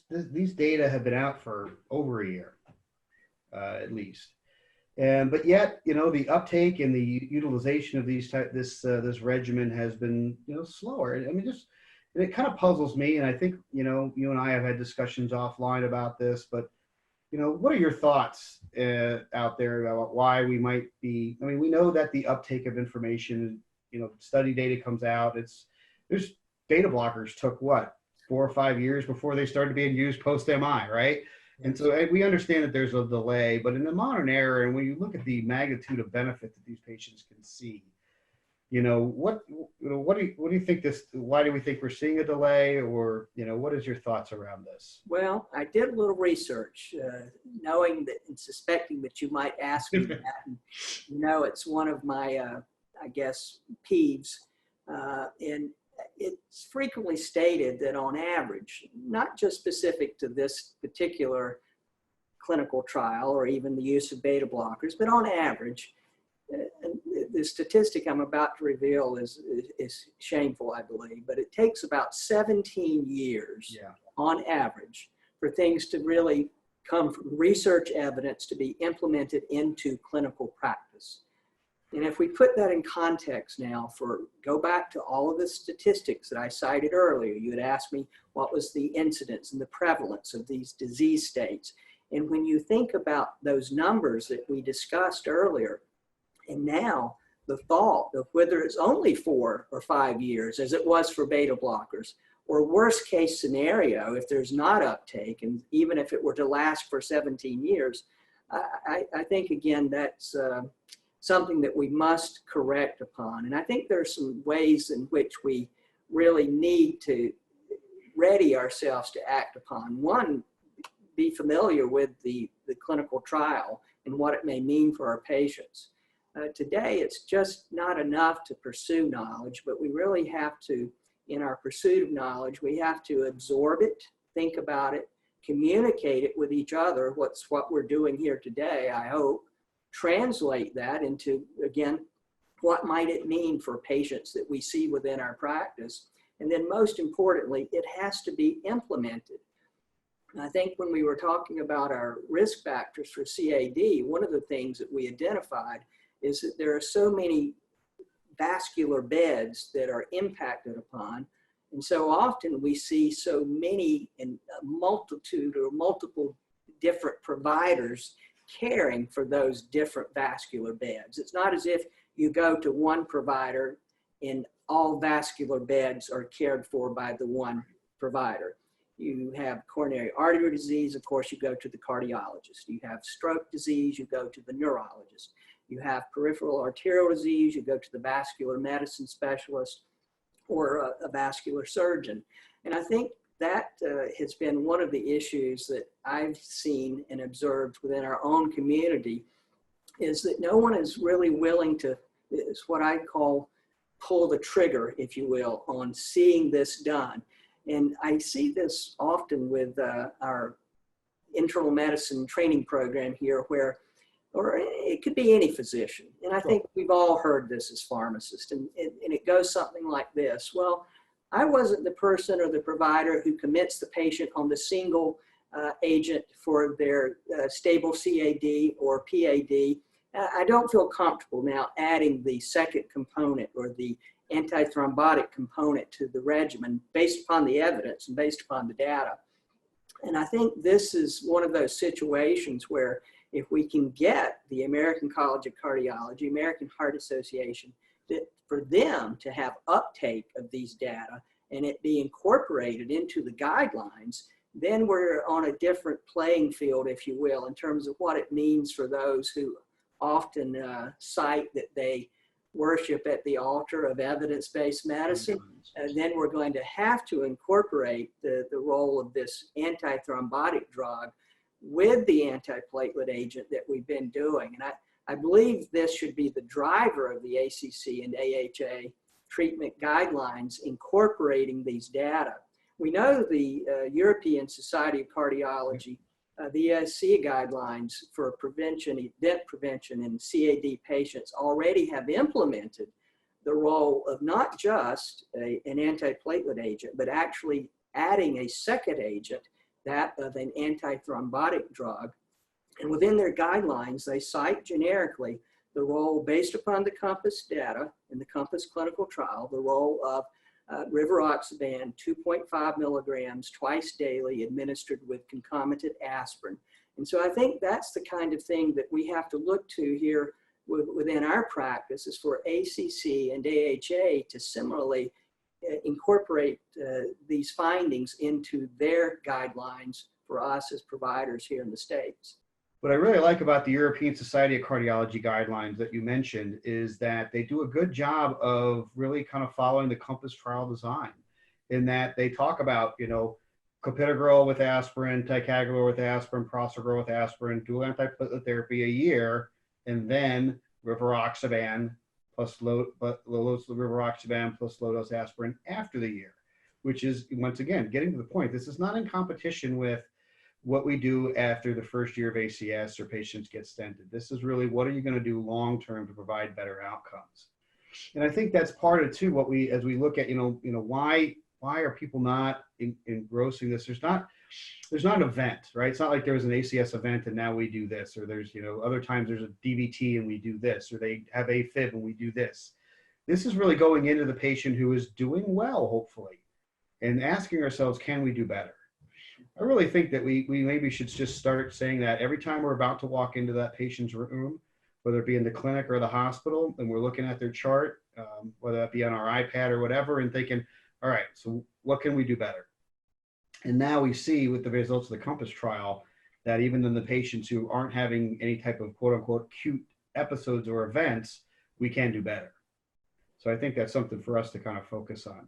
these data have been out for over a year, at least. But yet, the uptake and the utilization of this regimen has been, slower. I mean, it kind of puzzles me. And I think, you and I have had discussions offline about this, but, what are your thoughts out there about why we might be, I mean, we know that the uptake of information, study data comes out. There's beta blockers took what, 4 or 5 years before they started being used post-MI, right? And so we understand that there's a delay, but in the modern era, and when you look at the magnitude of benefit that these patients can see, what do you think why do we think we're seeing a delay, or, what is your thoughts around this? Well, I did a little research, knowing that and suspecting that you might ask me that. And, it's one of my, I guess, peeves. And it's frequently stated that on average, not just specific to this particular clinical trial or even the use of beta blockers, but on average, the statistic I'm about to reveal is shameful, I believe, but it takes about 17 years on average for things to really come from research evidence to be implemented into clinical practice. And if we put that in context now, go back to all of the statistics that I cited earlier. You had asked me what was the incidence and the prevalence of these disease states. And when you think about those numbers that we discussed earlier, and now the thought of whether it's only 4 or 5 years, as it was for beta blockers, or worst case scenario, if there's not uptake, and even if it were to last for 17 years, I think, again, that's something that we must correct upon. And I think there are some ways in which we really need to ready ourselves to act upon. One, be familiar with the clinical trial and what it may mean for our patients. Today, it's just not enough to pursue knowledge, but we really have to, in our pursuit of knowledge, we have to absorb it, think about it, communicate it with each other, what we're doing here today, I hope, translate that into, again, what might it mean for patients that we see within our practice. And then most importantly, it has to be implemented. And I think when we were talking about our risk factors for CAD, one of the things that we identified is that there are so many vascular beds that are impacted upon. And so often we see so many and a multitude or multiple different providers caring for those different vascular beds. It's not as if you go to one provider and all vascular beds are cared for by the one provider. You have coronary artery disease, of course, you go to the cardiologist. You have stroke disease, you go to the neurologist. You have peripheral arterial disease, you go to the vascular medicine specialist or a vascular surgeon. And I think that has been one of the issues that I've seen and observed within our own community, is that no one is really willing to, is what I call, pull the trigger, if you will, on seeing this done. And I see this often with our internal medicine training program here, where, or it could be any physician. And I think we've all heard this as pharmacists, and it goes something like this. Well, I wasn't the person or the provider who commits the patient on the single agent for their stable CAD or PAD. I don't feel comfortable now adding the second component or the antithrombotic component to the regimen based upon the evidence and based upon the data. And I think this is one of those situations where if we can get the American College of Cardiology, American Heart Association, for them to have uptake of these data and it be incorporated into the guidelines, then we're on a different playing field, if you will, in terms of what it means for those who often cite that they worship at the altar of evidence-based medicine. And then we're going to have to incorporate the role of this antithrombotic drug with the antiplatelet agent that we've been doing. And I believe this should be the driver of the ACC and AHA treatment guidelines incorporating these data. We know the European Society of Cardiology, the ESC guidelines for prevention, event prevention in CAD patients already have implemented the role of not just an antiplatelet agent, but actually adding a second agent that of an antithrombotic drug. And within their guidelines, they cite generically the role, based upon the COMPASS data in the COMPASS clinical trial, the role of rivaroxaban 2.5 milligrams twice daily administered with concomitant aspirin. And so I think that's the kind of thing that we have to look to here within our practice, is for ACC and AHA to similarly incorporate these findings into their guidelines for us as providers here in the States. What I really like about the European Society of Cardiology guidelines that you mentioned is that they do a good job of really kind of following the COMPASS trial design, in that they talk about, you know, clopidogrel with aspirin, ticagrelor with aspirin, prasugrel with aspirin, dual antiplatelet therapy a year, and then rivaroxaban plus low-dose rivaroxaban plus low-dose aspirin after the year, which is, once again, getting to the point. This is not in competition with what we do after the first year of ACS or patients get stented. This is really, what are you going to do long-term to provide better outcomes? And I think that's part of too, what we, as we look at, why are people not engrossing this? There's not an event, right? It's not like there was an ACS event and now we do this, or there's, other times there's a DVT and we do this, or they have AFib and we do this. This is really going into the patient who is doing well, hopefully, and asking ourselves, can we do better? I really think that we maybe should just start saying that every time we're about to walk into that patient's room, whether it be in the clinic or the hospital, and we're looking at their chart, whether that be on our iPad or whatever, and thinking, all right, so what can we do better? And now we see with the results of the COMPASS trial that even in the patients who aren't having any type of quote unquote acute episodes or events, we can do better. So I think that's something for us to kind of focus on.